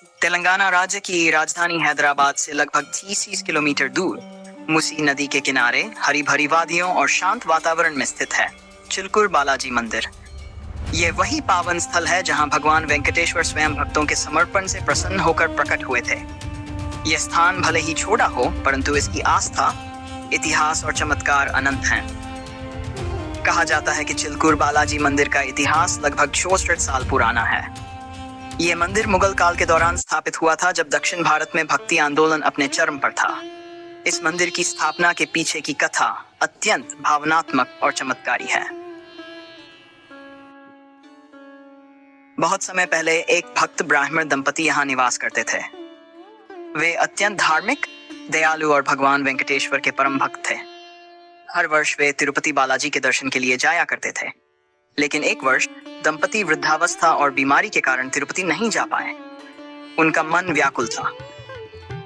तेलंगाना राज्य की राजधानी हैदराबाद से लगभग 30 किलोमीटर दूर मूसी नदी के किनारे हरी भरी वादियों और शांत वातावरण में स्थित है चिलकुर बालाजी मंदिर। ये वही पावन स्थल है जहां भगवान वेंकटेश्वर स्वयं भक्तों के समर्पण से प्रसन्न होकर प्रकट हुए थे। यह स्थान भले ही छोटा हो, परंतु इसकी आस्था, इतिहास और चमत्कार अनंत हैं। कहा जाता है कि चिलकुर बालाजी मंदिर का इतिहास लगभग 64 साल पुराना है। ये मंदिर मुगल काल के दौरान स्थापित हुआ था, जब दक्षिण भारत में भक्ति आंदोलन अपने चरम पर था। इस मंदिर की स्थापना के पीछे की कथा अत्यंत भावनात्मक और चमत्कारी है। बहुत समय पहले एक भक्त ब्राह्मण दंपति यहाँ निवास करते थे। वे अत्यंत धार्मिक, दयालु और भगवान वेंकटेश्वर के परम भक्त थे। हर वर्ष वे तिरुपति बालाजी के दर्शन के लिए जाया करते थे। लेकिन एक वर्ष दंपति वृद्धावस्था और बीमारी के कारण तिरुपति नहीं जा पाए। उनका मन व्याकुल था।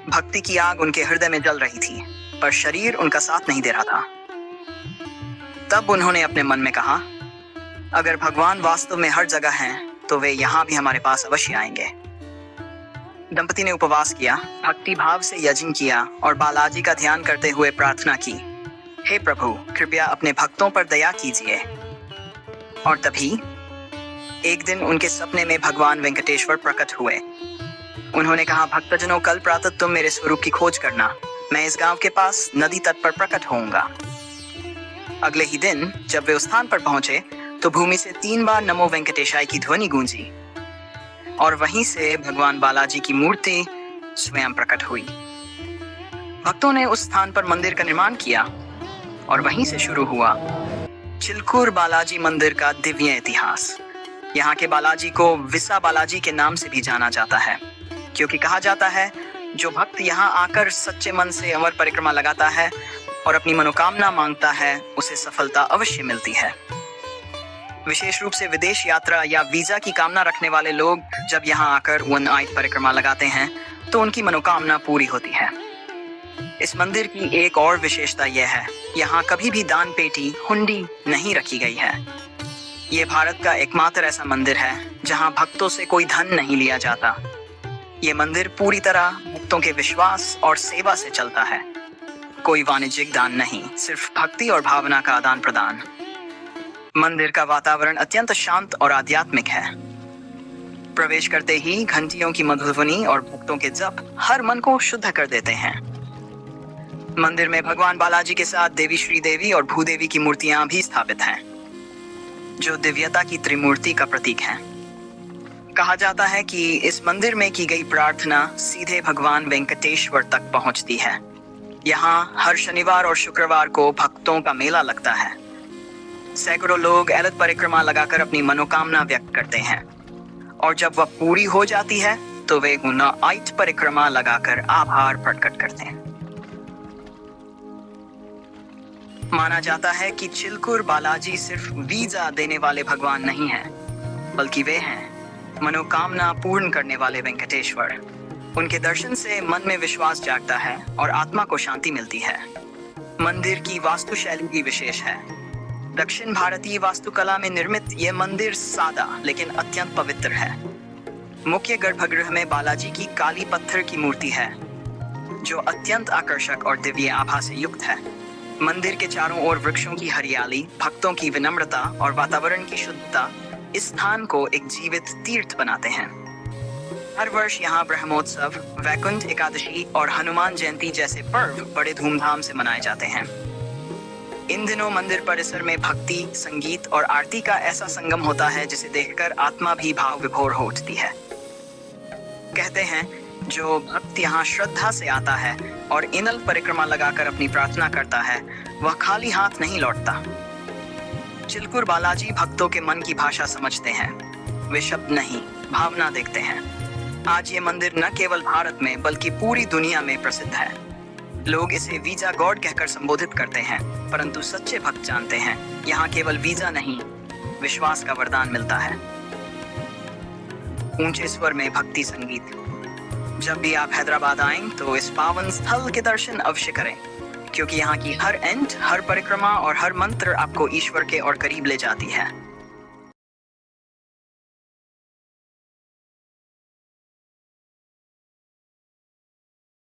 भक्ति की आग उनके हृदय में जल रही थी, पर शरीर उनका साथ नहीं दे रहा था। तब उन्होंने अपने मन में कहा, अगर भगवान वास्तव में हर जगह हैं, तो वे यहाँ भी हमारे पास अवश्य आएंगे। दंपति ने उपवास किया, भक्ति भाव से यज्ञ किया और बालाजी का ध्यान करते हुए प्रार्थना की, हे प्रभु, कृपया अपने भक्तों पर दया कीजिए। और तभी एक दिन उनके सपने में भगवान वेंकटेश्वर प्रकट हुए। उन्होंने कहा, भक्तजनों, कल प्रातः तुम मेरे स्वरूप की खोज करना। मैं इस गांव के पास नदी तट पर प्रकट होऊंगा। अगले ही दिन जब वे उस स्थान पर पहुंचे, तो भूमि से 3 बार नमो वेंकटेशाय की ध्वनि गूंजी और वहीं से भगवान बालाजी की मूर्ति स्वयं प्रकट हुई। भक्तों ने उस स्थान पर मंदिर का निर्माण किया और वहीं से शुरू हुआ चिलकुर बालाजी मंदिर का दिव्य इतिहास। यहाँ के बालाजी को विसा बालाजी के नाम से भी जाना जाता है, क्योंकि कहा जाता है जो भक्त यहाँ आकर सच्चे मन से अमर परिक्रमा लगाता है और अपनी मनोकामना मांगता है, उसे सफलता अवश्य मिलती है। विशेष रूप से विदेश यात्रा या वीजा की कामना रखने वाले लोग जब यहाँ आकर वन आयत परिक्रमा लगाते हैं, तो उनकी मनोकामना पूरी होती है। इस मंदिर की एक और विशेषता यह है, यहाँ कभी भी दान पेटी, हुंडी नहीं रखी गई है। ये भारत का एकमात्र ऐसा मंदिर है जहाँ भक्तों से कोई धन नहीं लिया जाता। ये मंदिर पूरी तरह भक्तों के विश्वास और सेवा से चलता है। कोई वाणिज्यिक दान नहीं, सिर्फ भक्ति और भावना का आदान प्रदान। मंदिर का वातावरण अत्यंत शांत और आध्यात्मिक है। प्रवेश करते ही घंटियों की मधुर ध्वनि और भक्तों के जप हर मन को शुद्ध कर देते हैं। मंदिर में भगवान बालाजी के साथ देवी श्रीदेवी और भूदेवी की मूर्तियां भी स्थापित हैं, जो दिव्यता की त्रिमूर्ति का प्रतीक हैं। कहा जाता है कि इस मंदिर में की गई प्रार्थना सीधे भगवान वेंकटेश्वर तक पहुंचती है। यहाँ हर शनिवार और शुक्रवार को भक्तों का मेला लगता है। सैकड़ों लोग एलत परिक्रमा लगाकर अपनी मनोकामना व्यक्त करते हैं और जब वह पूरी हो जाती है, तो वे गुना-आयत परिक्रमा लगाकर आभार प्रकट करते हैं। माना जाता है कि चिलकुर बालाजी सिर्फ वीजा देने वाले भगवान नहीं हैं, बल्कि वे हैं मनोकामना पूर्ण करने वाले वेंकटेश्वर। उनके दर्शन से मन में विश्वास जागता है और आत्मा को शांति मिलती है। मंदिर की वास्तुशैली भी विशेष है। दक्षिण भारतीय वास्तुकला में निर्मित यह मंदिर सादा लेकिन अत्यंत पवित्र है। मुख्य गर्भगृह में बालाजी की काली पत्थर की मूर्ति है, जो अत्यंत आकर्षक और दिव्य आभा से युक्त है। मंदिर के चारों ओर वृक्षों की हरियाली, भक्तों की विनम्रता और वातावरण की शुद्धता इस स्थान को एक जीवित तीर्थ बनाते हैं। हर वर्ष यहाँ ब्रह्मोत्सव, वैकुंठ एकादशी और हनुमान जयंती जैसे पर्व बड़े धूमधाम से मनाए जाते हैं। इन दिनों मंदिर परिसर में भक्ति, संगीत और आरती का ऐसा संगम होता है जिसे देखकर आत्मा भी भाव विभोर हो उठती है। कहते हैं जो भक्त यहाँ श्रद्धा से आता है और इनल परिक्रमा लगाकर अपनी प्रार्थना करता है, वह खाली हाथ नहीं लौटता। चिलकुर बालाजी भक्तों के मन की भाषा समझते हैं। वे शब्द नहीं, भावना देखते हैं। आज ये मंदिर न केवल भारत में बल्कि पूरी दुनिया में प्रसिद्ध है। लोग इसे वीजा गॉड कहकर संबोधित करते हैं, परंतु सच्चे भक्त जानते हैं यहाँ केवल वीजा नहीं, विश्वास का वरदान मिलता है। ऊंचे स्वर में भक्ति संगीत। जब भी आप हैदराबाद आएं तो इस पावन स्थल के दर्शन अवश्य करें, क्योंकि यहाँ की हर एंट, हर परिक्रमा और हर मंत्र आपको ईश्वर के और करीब ले जाती है।